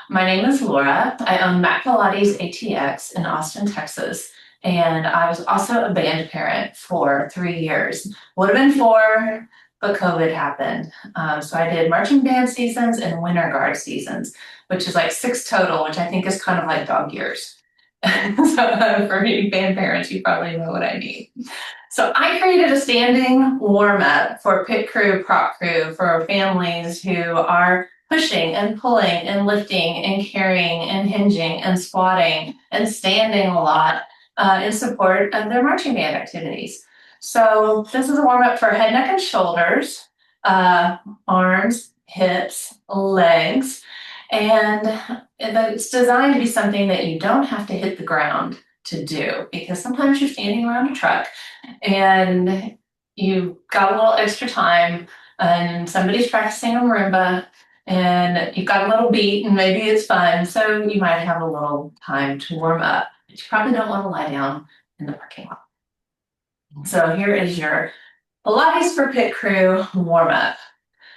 My name is Laura. I own Mac Pilates ATX in Austin, Texas. And I was also a band parent for 3 years. Would have been four, but COVID happened. So I did marching band seasons and winter guard seasons, which is like six total, which I think is kind of like dog years. So for you band parents, you probably know what I mean. So I created a standing warm up for pit crew, prop crew, for families who are pushing and pulling and lifting and carrying and hinging and squatting and standing a lot in support of their marching band activities. So this is a warm up for head, neck, and shoulders, arms, hips, legs, and it's designed to be something that you don't have to hit the ground to do, because sometimes you're standing around a truck and you've got a little extra time and somebody's practicing a marimba and you've got a little beat and maybe it's fun. So you might have a little time to warm up, but you probably don't want to lie down in the parking lot. So here is your Pilates for Pit Crew warm up.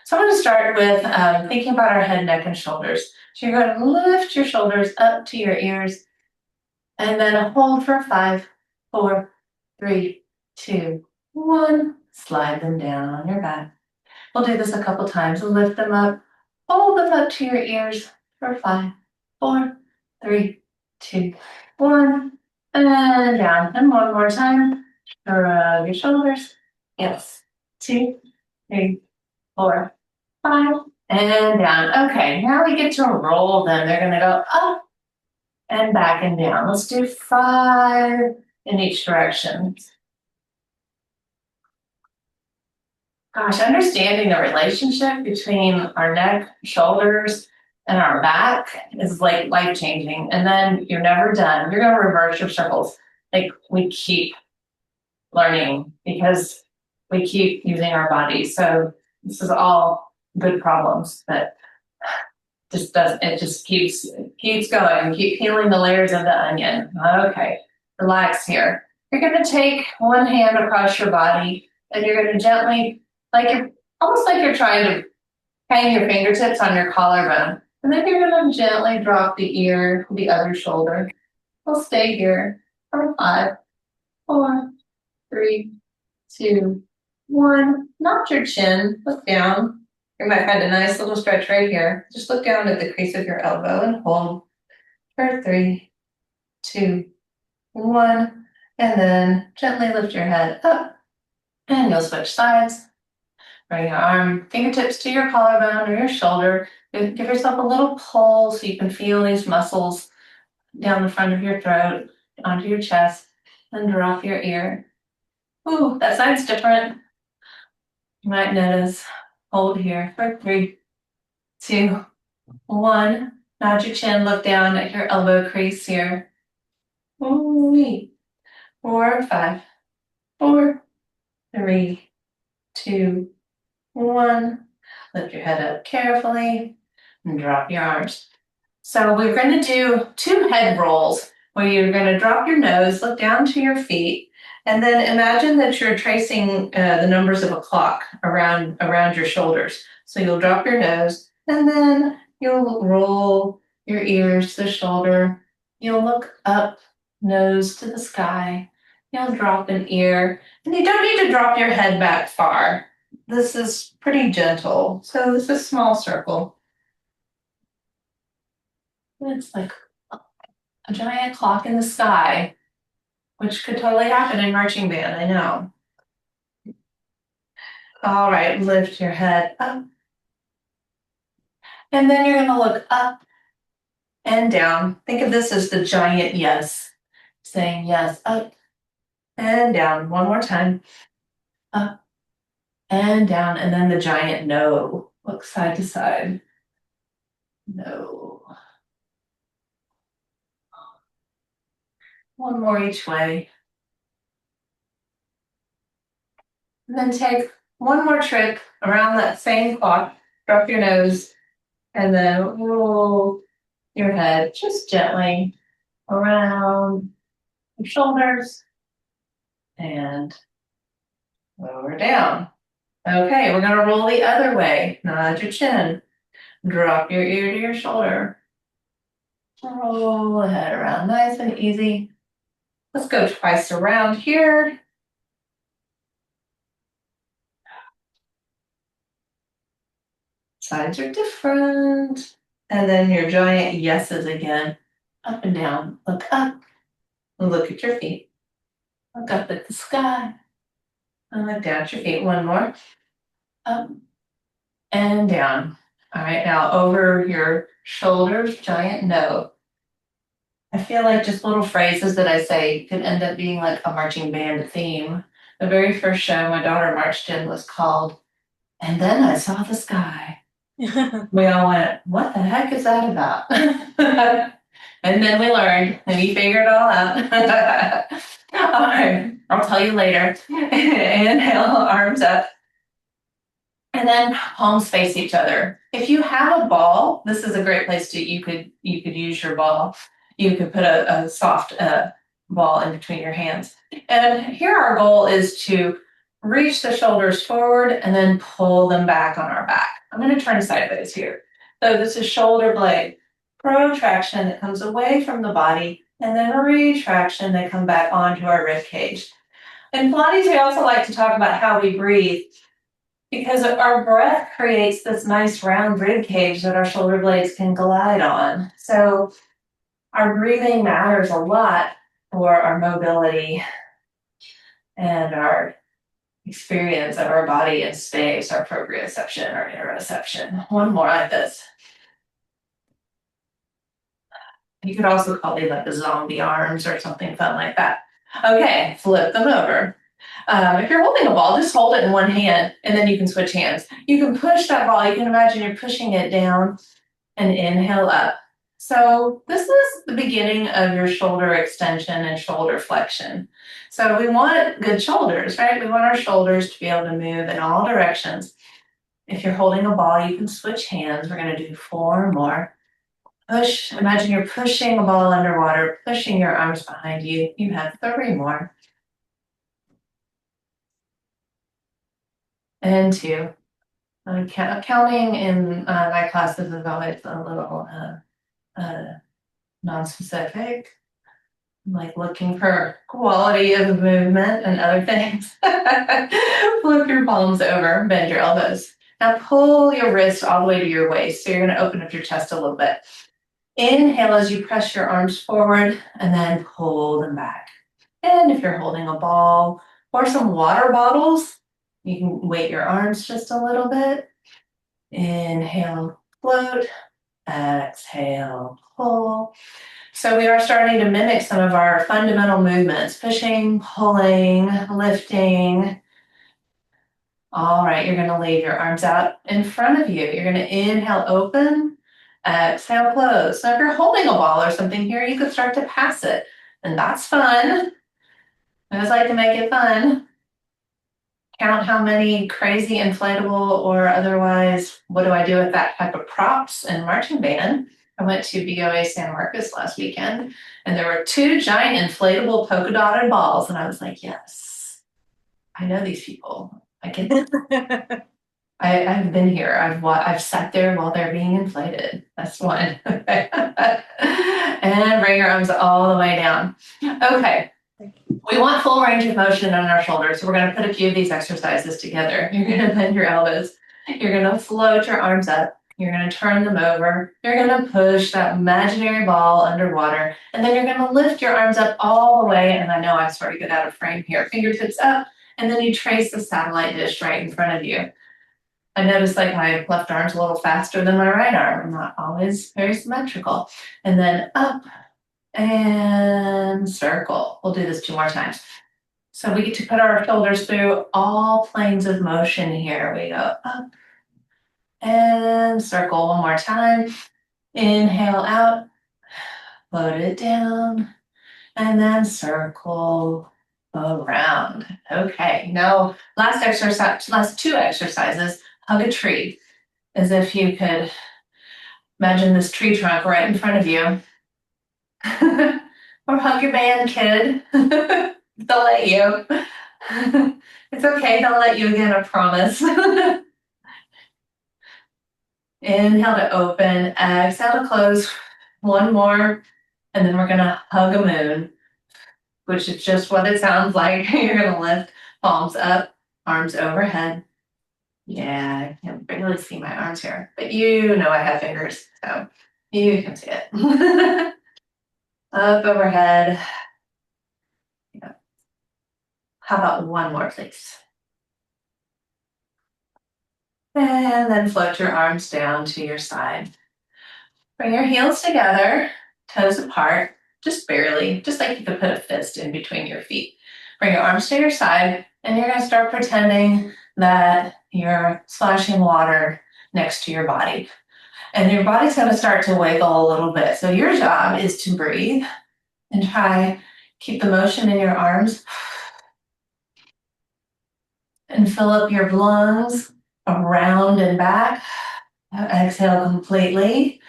So I'm going to start with thinking about our head, neck, and shoulders. So you're going to lift your shoulders up to your ears and then hold for 5, 4, 3, 2, 1. Slide them down on your back. We'll do this a couple times. Lift them up, hold them up to your ears for 5, 4, 3, 2, 1, and down. And one more time. Shrug your shoulders. Yes. 2, 3, 4, 5, and down. Okay, now we get to roll them. They're going to go up and back and down. Let's do 5 in each direction. Gosh, understanding the relationship between our neck, shoulders, and our back is like life-changing. And then you're never done. You're going to reverse your circles. Like, we keep learning because we keep using our bodies. So this is all good problems, but it just keeps going. Keep peeling the layers of the onion. Okay, relax here. You're going to take one hand across your body and you're going to gently, almost like you're trying to hang your fingertips on your collarbone. And then you're going to gently drop the ear to the other shoulder. We'll stay here for 5, 4, 3, 2, 1. Notch your chin, look down. You might find a nice little stretch right here. Just look down at the crease of your elbow and hold for 3, 2, 1. And then gently lift your head up. And you'll switch sides. Bring your fingertips to your collarbone or your shoulder. Give yourself a little pull so you can feel these muscles down the front of your throat, onto your chest, and drop your ear. Ooh, that side's different. You might notice. Hold here for 3, 2, 1. Nod your chin, look down at your elbow crease here. Ooh, 4, 5, 4, 3, 2, 1. Lift your head up carefully and drop your arms. So we're going to do 2 head rolls where you're going to drop your nose, look down to your feet, and then imagine that you're tracing the numbers of a clock around your shoulders. So you'll drop your nose, and then you'll roll your ears to the shoulder. You'll look up, nose to the sky. You'll drop an ear, and you don't need to drop your head back far. This is pretty gentle. So this is a small circle. It's like a giant clock in the sky, which could totally happen in marching band, I know. All right, lift your head up. And then you're going to look up and down. Think of this as the giant yes, saying yes, up and down. One more time. Up and down. And then the giant no. Look side to side. No. One more each way. And then take one more trip around that same clock. Drop your nose and then roll your head just gently around your shoulders and lower down. Okay, we're going to roll the other way. Nod your chin. Drop your ear to your shoulder. Roll the head around nice and easy. Let's go twice around here. Sides are different. And then your giant yeses again. Up and down. Look up. Look at your feet. Look up at the sky. And look down at your feet. One more. Up and down. All right, now over your shoulders, giant no. I feel like just little phrases that I say could end up being like a marching band theme. The very first show my daughter marched in was called "And Then I Saw the Sky." We all went, "What the heck is that about?" And then we learned, and we figured it all out. All right, I'll tell you later. Inhale, arms up. And then palms face each other. If you have a ball, this is a great place to, you could use your ball. You could put a soft ball in between your hands. And here our goal is to reach the shoulders forward and then pull them back on our back. I'm going to turn sideways here. So this is shoulder blade protraction that comes away from the body, and then a retraction that come back onto our rib cage. In Pilates, we also like to talk about how we breathe, because our breath creates this nice round rib cage that our shoulder blades can glide on. So our breathing matters a lot for our mobility and our experience of our body in space, our proprioception, our interoception. One more like this. You could also call these like the zombie arms or something fun like that. Okay, flip them over. If you're holding a ball, just hold it in one hand and then you can switch hands. You can push that ball. You can imagine you're pushing it down and inhale up. So this is the beginning of your shoulder extension and shoulder flexion. So we want good shoulders, right? We want our shoulders to be able to move in all directions. If you're holding a ball, you can switch hands. We're going to do 4 more. Push. Imagine you're pushing a ball underwater, pushing your arms behind you. You have 3 more. And 2. Counting in my classes is always a little non-specific, like looking for quality of movement and other things. Flip your palms over, bend your elbows. Now pull your wrist all the way to your waist. So you're going to open up your chest a little bit. Inhale as you press your arms forward and then pull them back. And if you're holding a ball or some water bottles, you can weight your arms just a little bit. Inhale, float. Exhale, pull. So we are starting to mimic some of our fundamental movements, pushing, pulling, lifting. All right, you're going to leave your arms out in front of you. You're going to inhale, open, exhale, close. So if you're holding a ball or something here, you could start to pass it, and that's fun. I always like to make it fun. Count how many crazy inflatable or otherwise, what do I do with that type of props and marching band? I went to BOA San Marcos last weekend, and there were 2 giant inflatable polka dotted balls, and I was like, yes, I know these people. I get it. I've been here. I've sat there while they're being inflated. That's one. And bring your arms all the way down. Okay. We want full range of motion on our shoulders, so we're going to put a few of these exercises together. You're going to bend your elbows. You're going to float your arms up. You're going to turn them over. You're going to push that imaginary ball underwater, and then you're going to lift your arms up all the way. And I know I sort of get out of frame here. Fingertips up, and then you trace the satellite dish right in front of you. I noticed like my left arm's a little faster than my right arm. I'm not always very symmetrical. And then up and circle. We'll do this 2 more times. So we get to put our shoulders through all planes of motion here. We go up and circle 1 more time. Inhale out, float it down, and then circle around. Okay, now last 2 exercises. Hug a tree, as if you could imagine this tree trunk right in front of you. Or hug your band, kid. They'll let you. It's okay, they'll let you again, I promise. Inhale to open, exhale to close. One more, and then we're gonna hug a moon, which is just what it sounds like. You're gonna lift palms up, arms overhead. Yeah, I can't really see my arms here, but you know I have fingers, so you can see it. Up overhead. Yeah. How about one more, please? And then float your arms down to your side. Bring your heels together, toes apart, just barely, just like you could put a fist in between your feet. Bring your arms to your side, and you're going to start pretending that you're splashing water next to your body. And your body's going to start to wiggle a little bit. So your job is to breathe and try keep the motion in your arms and fill up your lungs around and back. Exhale completely.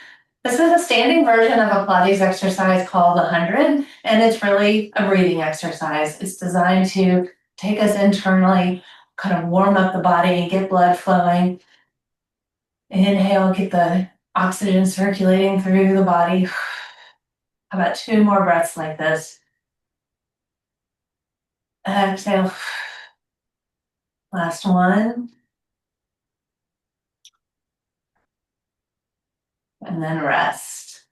This is a standing version of a Pilates exercise called the 100, and it's really a breathing exercise. It's designed to take us internally, kind of warm up the body and get blood flowing. Inhale, get the oxygen circulating through the body. How about 2 more breaths like this? Exhale. Last one. And then rest.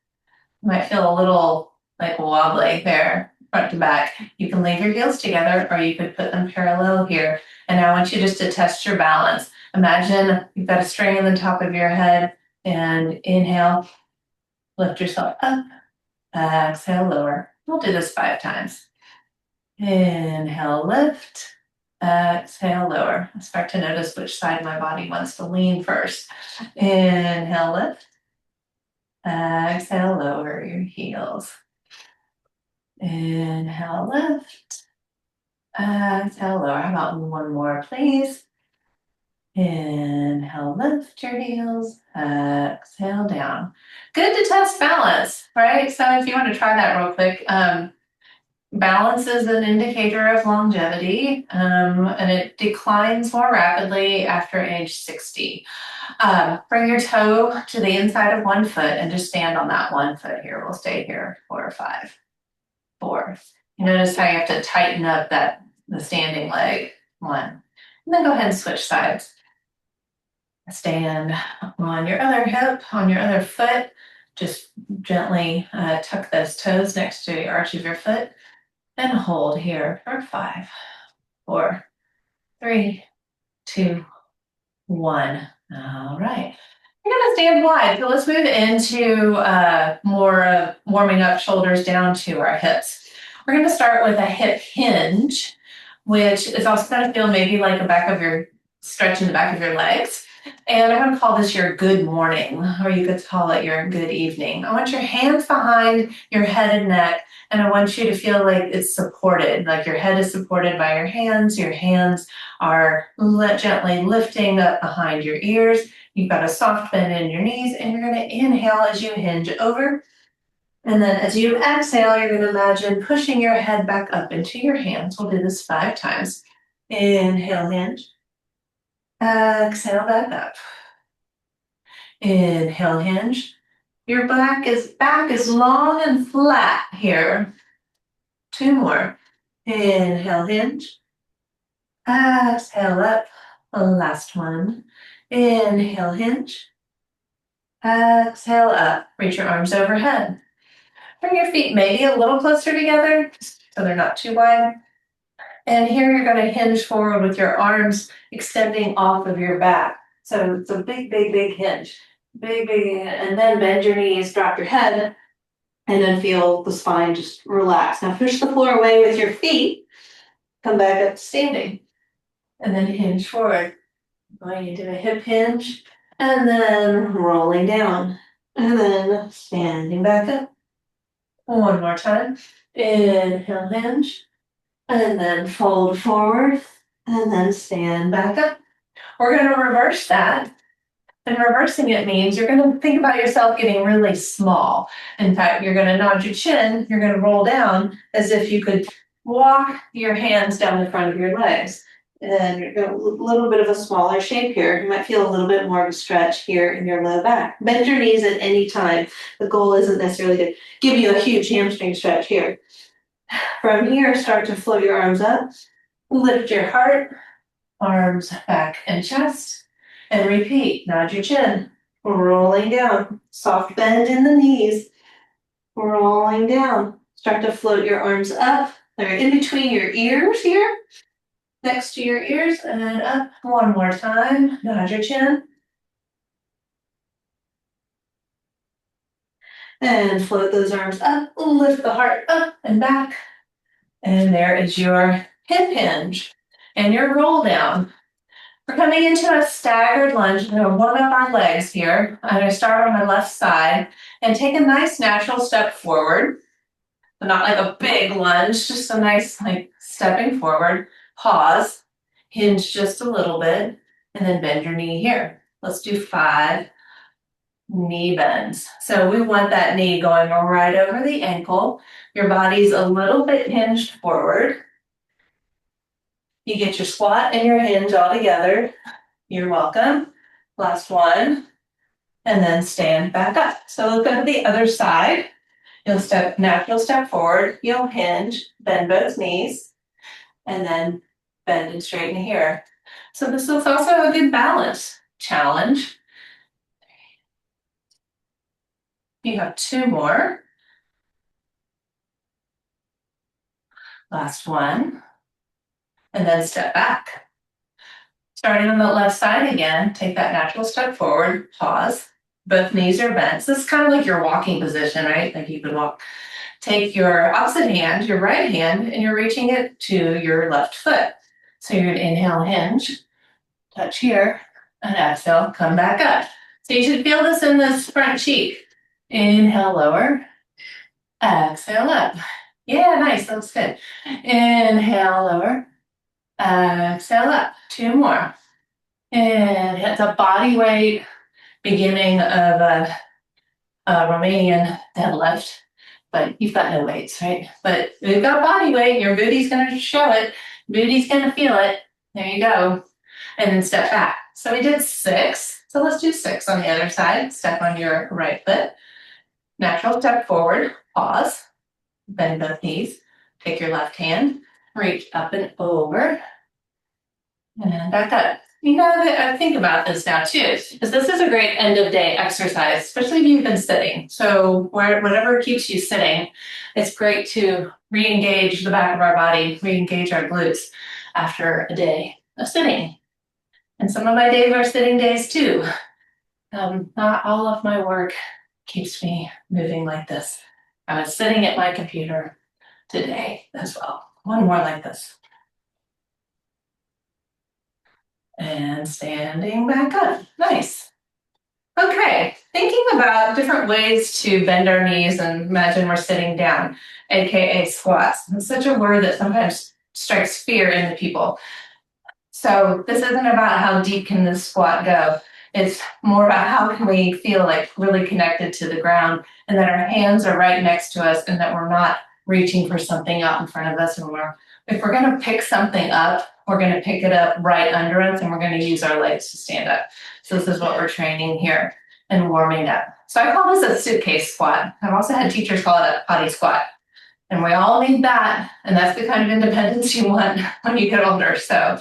You might feel a little like wobbly there, front to back. You can leave your heels together or you could put them parallel here. And I want you just to test your balance. Imagine you've got a string in the top of your head and inhale, lift yourself up, exhale, lower. We'll do this 5 times. Inhale, lift, exhale, lower. I start to notice which side my body wants to lean first. Inhale, lift, exhale, lower your heels. Inhale, lift. Exhale, lower. How about one more, please? Inhale, lift your heels. Exhale, down. Good to test balance, right? So if you want to try that real quick, balance is an indicator of longevity, and it declines more rapidly after age 60. Bring your toe to the inside of one foot and just stand on that one foot here. We'll stay here 4 or 5. 4. You notice how you have to tighten up the standing leg. 1. And then go ahead and switch sides. Stand on your other hip, on your other foot. Just gently tuck those toes next to the arch of your foot and hold here for 5, 4, 3, 2, 1. All right. You're going to stand wide. So let's move into more warming up shoulders down to our hips. We're going to start with a hip hinge, which is also going to feel maybe like stretching the back of your legs. And I'm going to call this your good morning, or you could call it your good evening. I want your hands behind your head and neck, and I want you to feel like it's supported, like your head is supported by your hands are gently lifting up behind your ears. You've got a soft bend in your knees, and you're going to inhale as you hinge over. And then as you exhale, you're going to imagine pushing your head back up into your hands. We'll do this 5 times. Inhale, hinge. Exhale, back up. Inhale, hinge. Your back is long and flat here. 2 more. Inhale, hinge. Exhale, up. Last one. Inhale, hinge. Exhale, up. Reach your arms overhead. Bring your feet maybe a little closer together so they're not too wide. And here you're going to hinge forward with your arms extending off of your back. So it's a big, big, big hinge. Big, big, and then bend your knees, drop your head, and then feel the spine just relax. Now push the floor away with your feet. Come back up to standing. And then hinge forward. Going into a hip hinge, and then rolling down. And then standing back up. One more time. Inhale, hinge. And then fold forward, and then stand back up. We're going to reverse that. And reversing it means you're going to think about yourself getting really small. In fact, you're going to nod your chin, you're going to roll down as if you could walk your hands down the front of your legs. And you're going a little bit of a smaller shape here. You might feel a little bit more of a stretch here in your low back. Bend your knees at any time. The goal isn't necessarily to give you a huge hamstring stretch here. From here, start to float your arms up. Lift your heart, arms back and chest. And repeat, nod your chin. Rolling down. Soft bend in the knees. Rolling down. Start to float your arms up. They're in between your ears here. Next to your ears, and then up one more time. Nod your chin. And float those arms up. Lift the heart up and back. And there is your hip hinge and your roll down. We're coming into a staggered lunge. I'm going to warm up our legs here. I'm going to start on my left side and take a nice natural step forward. But not like a big lunge, just a nice like stepping forward. Pause. Hinge just a little bit, and then bend your knee here. Let's do 5 knee bends. So we want that knee going right over the ankle. Your body's a little bit hinged forward. You get your squat and your hinge all together. You're welcome. Last one, and then stand back up. So we'll go to the other side. You'll natural step forward. You'll hinge, bend both knees, and then bend and straighten here. So this is also a good balance challenge. You have 2 more. Last one. And then step back. Starting on the left side again, take that natural step forward, pause. Both knees are bent. So this is kind of like your walking position, right? Like you could walk. Take your opposite hand, your right hand, and you're reaching it to your left foot. So you're going to inhale, hinge, touch here, and exhale, come back up. So you should feel this in this front cheek. Inhale, lower, exhale, up. Yeah, nice, that looks good. Inhale, lower, exhale, up. 2 more. And it's a body weight beginning of a Romanian deadlift, but you've got no weights, right? But we've got body weight, your booty's gonna show it, booty's gonna feel it. There you go. And then step back. So we did 6. So let's do 6 on the other side. Step on your right foot. Natural step forward, pause, bend both knees. Take your left hand, reach up and over, and back up. You know, think about this now too, because this is a great end of day exercise, especially if you've been sitting. So whatever keeps you sitting, it's great to re-engage the back of our body, re-engage our glutes after a day of sitting. And some of my days are sitting days too. Not all of my work keeps me moving like this. I was sitting at my computer today as well. One more like this. And standing back up. Nice. Okay, thinking about different ways to bend our knees and imagine we're sitting down, aka squats. It's such a word that sometimes strikes fear into people. So this isn't about how deep can this squat go. It's more about how can we feel like really connected to the ground and that our hands are right next to us and that we're not reaching for something out in front of us. And if we're going to pick something up, we're going to pick it up right under us and we're going to use our legs to stand up. So this is what we're training here and warming up. So I call this a suitcase squat. I've also had teachers call it a potty squat. And we all need that. And that's the kind of independence you want when you get older. So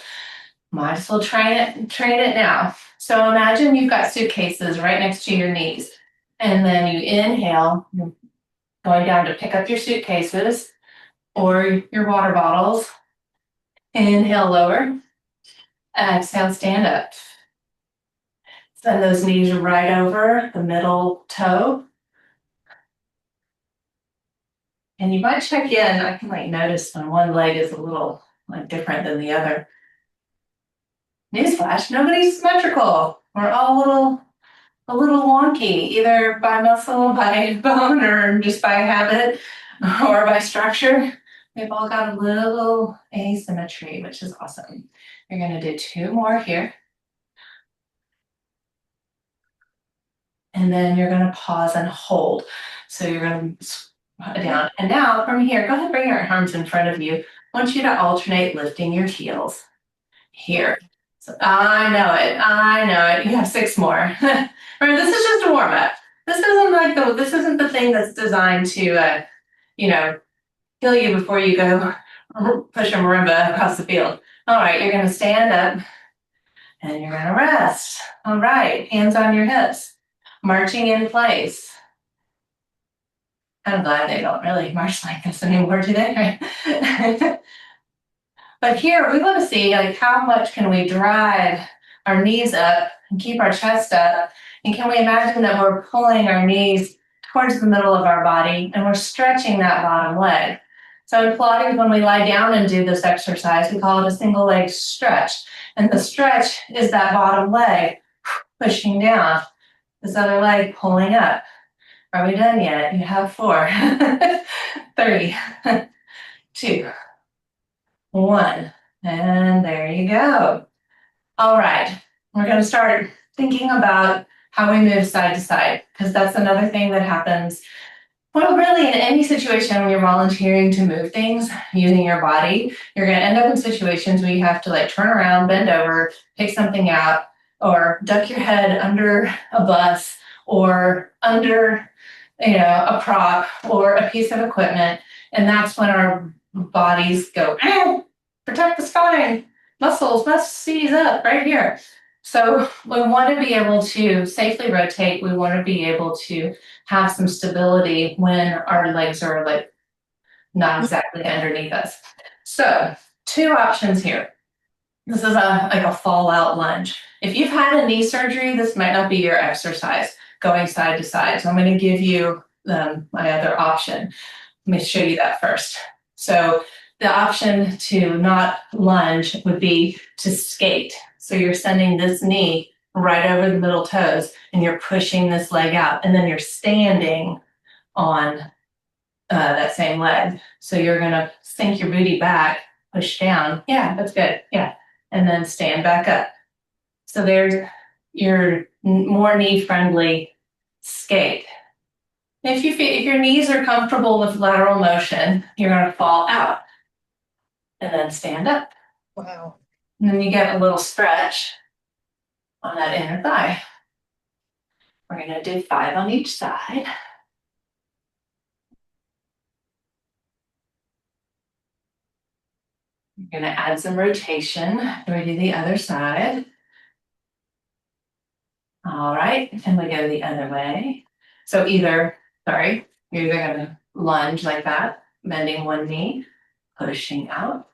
might as well train it now. So imagine you've got suitcases right next to your knees. And then you inhale, you're going down to pick up your suitcases or your water bottles. Inhale, lower. Exhale, stand up. Send those knees right over the middle toe. And you might check in. I can notice when one leg is a little different than the other. Newsflash, nobody's symmetrical. We're all a little wonky, either by muscle, by bone, or just by habit, or by structure. We've all got a little asymmetry, which is awesome. You're gonna do 2 more here. And then you're gonna pause and hold. So you're gonna squat down. And now from here, go ahead and bring your arms in front of you. I want you to alternate lifting your heels. here. So I know it. I know it. You have 6 more. Remember, this is just a warm up. This isn't the thing that's designed to, kill you before you go push a marimba across the field. All right, you're going to stand up and you're going to rest. All right, hands on your hips, marching in place. I'm glad they don't really march like this anymore, do they? But here we want to see like how much can we drive our knees up and keep our chest up, and can we imagine that we're pulling our knees towards the middle of our body and we're stretching that bottom leg. So in Pilates, when we lie down and do this exercise, we call it a single leg stretch. And the stretch is that bottom leg pushing down, this other leg pulling up. Are we done yet? You have 4, 3, 2, 1. And there you go. All right, we're going to start thinking about how we move side to side, because that's another thing that happens. Well, really, in any situation when you're volunteering to move things using your body, you're going to end up in situations where you have to like turn around, bend over, pick something out, or duck your head under a bus or under, a prop or a piece of equipment. And that's when our bodies go, protect the spine, muscles must seize up right here. So we want to be able to safely rotate. We want to be able to have some stability when our legs are like not exactly underneath us. So 2 options here. This is a fallout lunge. If you've had a knee surgery, this might not be your exercise, going side to side. So I'm going to give you my other option. Let me show you that first. So the option to not lunge would be to skate. So you're sending this knee right over the middle toes and you're pushing this leg out, and then you're standing on that same leg. So you're going to sink your booty back, push down. Yeah, that's good. Yeah. And then stand back up. So there's your more knee friendly skate. If your knees are comfortable with lateral motion, you're going to fall out and then stand up. Wow. And then you get a little stretch on that inner thigh. We're going to do 5 on each side. You're going to add some rotation when we do the other side. All right, and we go the other way. So you're either going to lunge like that, bending one knee, pushing out,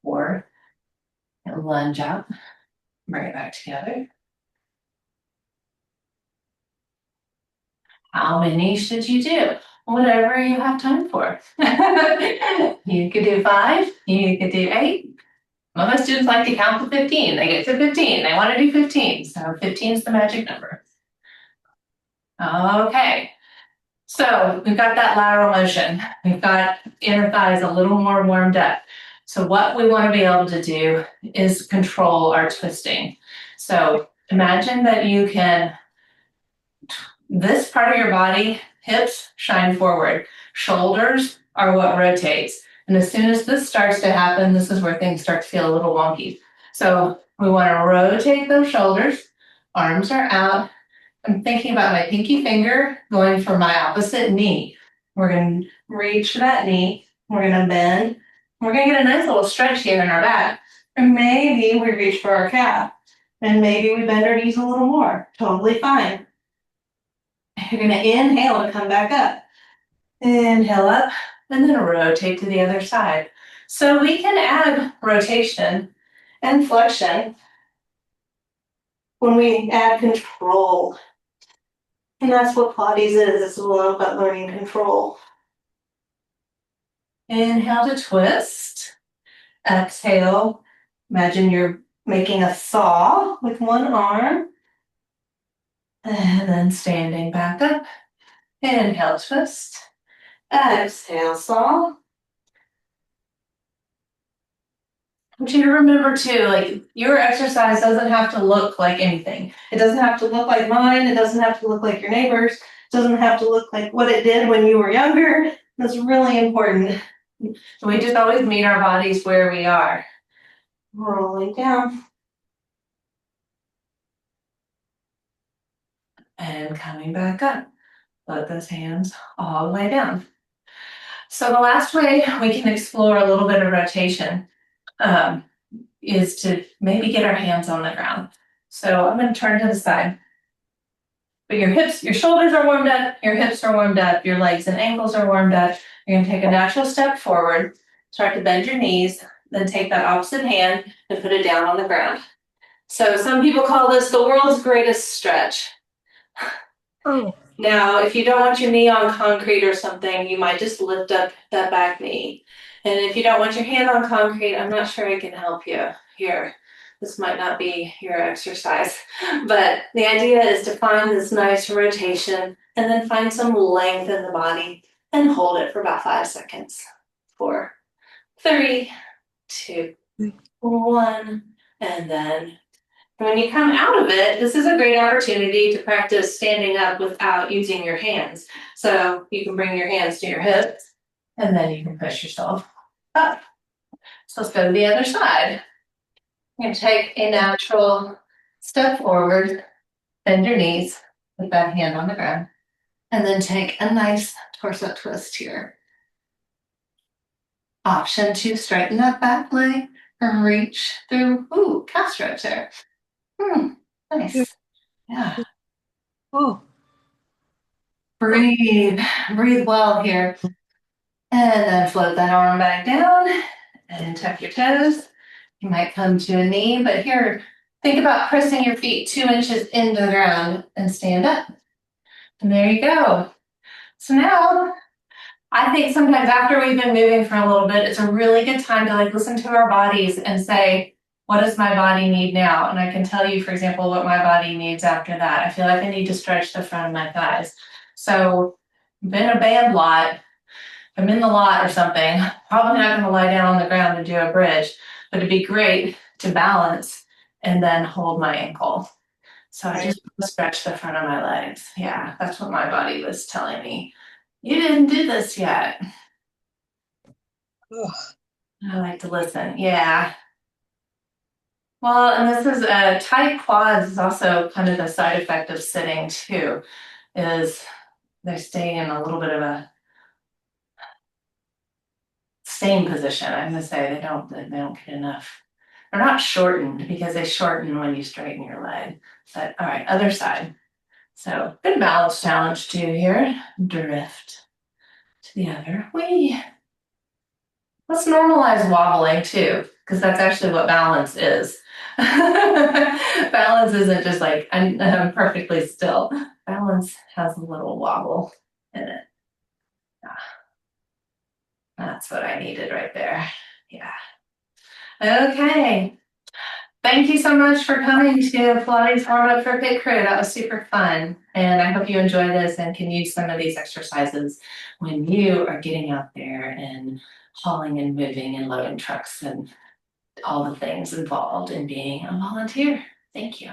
or lunge out, bring it back together. How many should you do? Whatever you have time for. You could do 5, you could do 8. Most students like to count to 15. They get to 15, they want to do 15. So 15 is the magic number. Okay, so we've got that lateral motion. We've got inner thighs a little more warmed up. So what we want to be able to do is control our twisting. So imagine that you can, this part of your body, hips shine forward, shoulders are what rotates. And as soon as this starts to happen, this is where things start to feel a little wonky. So we want to rotate those shoulders, arms are out. I'm thinking about my pinky finger going for my opposite knee. We're going to reach that knee. We're going to bend. We're going to get a nice little stretch here in our back. And maybe we reach for our calf. And maybe we bend our knees a little more. Totally fine. You're going to inhale and come back up. Inhale up and then rotate to the other side. So we can add rotation and flexion when we add control. And that's what Pilates is. It's a lot about learning control. Inhale to twist. Exhale. Imagine you're making a saw with one arm. And then standing back up. Inhale, twist. Exhale, saw. I want you to remember too, like your exercise doesn't have to look like anything. It doesn't have to look like mine. It doesn't have to look like your neighbor's. It doesn't have to look like what it did when you were younger. That's really important. So we just always meet our bodies where we are. rolling down. And coming back up. Let those hands all the way down. So the last way we can explore a little bit of rotation is to maybe get our hands on the ground. So I'm going to turn to the side. But your hips, your shoulders are warmed up, your hips are warmed up, your legs and ankles are warmed up. You're going to take a natural step forward, start to bend your knees, then take that opposite hand and put it down on the ground. So some people call this the world's greatest stretch. Oh. Now, if you don't want your knee on concrete or something, you might just lift up that back knee. And if you don't want your hand on concrete, I'm not sure I can help you here. This might not be your exercise, but the idea is to find this nice rotation and then find some length in the body and hold it for about 5 seconds. 4, 3, 2, 1, and then when you come out of it, this is a great opportunity to practice standing up without using your hands. So you can bring your hands to your hips and then you can push yourself up. So let's go to the other side. You're going to take a natural step forward, bend your knees, put that hand on the ground, and then take a nice torso twist here. Option to straighten that back leg and reach through, calf stretch there. Nice. Yeah. Oh. Breathe well here. And then float that arm back down and tuck your toes. You might come to a knee, but here, think about pressing your feet 2 inches into the ground and stand up. And there you go. So now, I think sometimes after we've been moving for a little bit, it's a really good time to listen to our bodies and say, what does my body need now? And I can tell you, for example, what my body needs after that. I feel like I need to stretch the front of my thighs. So I'm in a band lot, I'm in the lot or something, probably not going to lie down on the ground and do a bridge, but it'd be great to balance and then hold my ankle. So I just stretch the front of my legs. Yeah, that's what my body was telling me. You didn't do this yet. Ugh. I like to listen. Yeah. Well, and this is tight quads is also kind of the side effect of sitting too, is they're staying in a little bit of a same position. I'm gonna say they don't get enough. They're not shortened because they shorten when you straighten your leg. But all right, other side. So good balance challenge too here. Drift to the other way. Let's normalize wobbling too, because that's actually what balance is. Balance isn't just like I'm perfectly still. Balance has a little wobble in it. That's what I needed right there. Yeah. Okay. Thank you so much for coming to Pilates Warmup for Pit Crew. That was super fun. And I hope you enjoy this and can use some of these exercises when you are getting out there and hauling and moving and loading trucks and all the things involved in being a volunteer. Thank you.